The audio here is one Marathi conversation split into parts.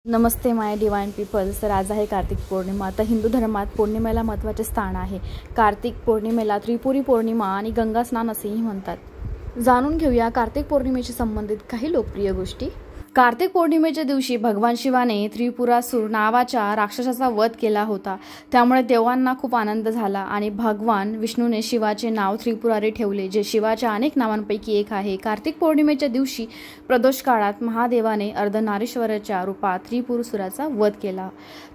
नमस्ते माय डिवाइन पीपल्स. तर आज आहे कार्तिक पौर्णिमा. तर हिंदू धर्मात पौर्णिमेला महत्त्वाचे स्थान आहे. कार्तिक पौर्णिमेला त्रिपुरी पौर्णिमा आणि गंगा स्नान असेही म्हणतात. जाणून घेऊया कार्तिक पौर्णिमेशी संबंधित काही लोकप्रिय गोष्टी. कार्तिक पौर्णिमेच्या दिवशी भगवान शिवाने त्रिपुरासूर नावाच्या राक्षसाचा वध केला होता. त्यामुळे देवांना खूप आनंद झाला आणि भगवान विष्णूने शिवाचे नाव त्रिपुरारी ठेवले, जे शिवाच्या अनेक नावांपैकी एक आहे. कार्तिक पौर्णिमेच्या दिवशी प्रदोष काळात महादेवाने अर्धनारीश्वराच्या रूपात त्रिपुरासुराचा वध केला.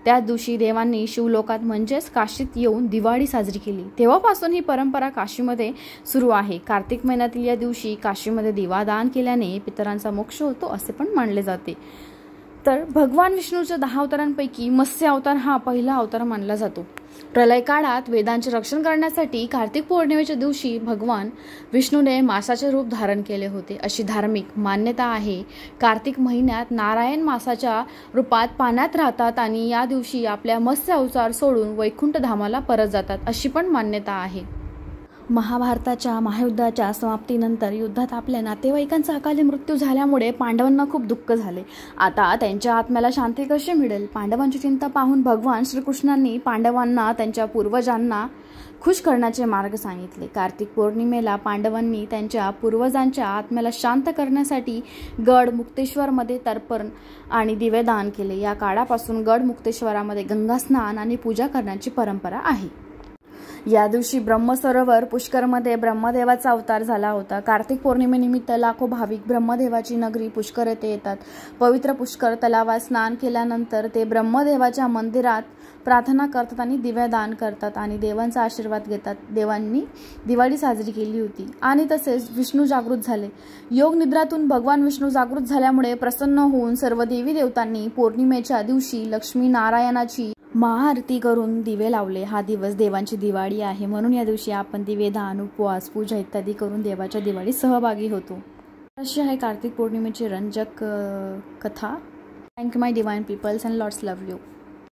त्या दिवशी देवांनी शिवलोकात म्हणजेच काशीत येऊन दिवाळी साजरी केली. तेव्हापासून ही परंपरा काशीमध्ये सुरू आहे. कार्तिक महिन्यातील या दिवशी काशीमध्ये दिवादान केल्याने पितरांचा मोक्ष होतो असे पण मानले जाते. तर भगवान विष्णूच्या 10 अवतारांपैकी मत्स्य अवतार हा पहिला अवतार मानला जातो. प्रलय काळात वेदांचे रक्षण करण्यासाठी कार्तिक पौर्णिमेच्या दिवशी भगवान विष्णूने मासाचे रूप धारण केले होते, अशी धार्मिक मान्यता आहे. कार्तिक महिन्यात नारायण मासाच्या रूपात पाण्यात राहतात आणि या दिवशी आपल्या मत्स्य अवतार सोडून वैकुंठ धामाला परत जातात, अशी पण मान्यता आहे. महाभारताच्या महायुद्धाच्या समाप्तीनंतर युद्धात आपल्या नातेवाईकांचा अकाली मृत्यू झाल्यामुळे पांडवांना खूप दुःख झाले. आता त्यांच्या आत्म्याला शांती कशी मिळेल? पांडवांची चिंता पाहून भगवान श्रीकृष्णांनी पांडवांना त्यांच्या पूर्वजांना खुश करण्याचे मार्ग सांगितले. कार्तिक पौर्णिमेला पांडवांनी त्यांच्या पूर्वजांच्या आत्म्याला शांत करण्यासाठी गड मुक्तेश्वरमध्ये तर्पण आणि दिवेदान केले. या काळापासून गड मुक्तेश्वरामध्ये गंगा स्नान आणि पूजा करण्याची परंपरा आहे. या दिवशी ब्रह्मसरोवर पुष्करमध्ये ब्रह्मदेवाचा अवतार झाला होता. कार्तिक पौर्णिमेनिमित्त लाखो भाविक ब्रह्मदेवाची नगरी पुष्कर येथे येतात. पवित्र पुष्कर तलावात स्नान केल्यानंतर ते ब्रह्मदेवाच्या मंदिरात प्रार्थना करतात आणि दिव्यदान करतात आणि देवांचा आशीर्वाद घेतात. देवांनी दिवाळी साजरी केली होती आणि तसेच विष्णू जागृत झाले. योग निद्रातून भगवान विष्णू जागृत झाल्यामुळे प्रसन्न होऊन सर्व देवी देवतांनी पौर्णिमेच्या दिवशी लक्ष्मी नारायणाची महाआरती करून दिवे लावले. हा दिवस देवांची दिवाळी आहे, म्हणून या दिवशी आपण दिवेदान, उपवास, पूजा इत्यादी करून देवाच्या दिवाळीत सहभागी होतो. अशी आहे कार्तिक पौर्णिमेची रंजक कथा. Thank you my divine peoples and lots love you.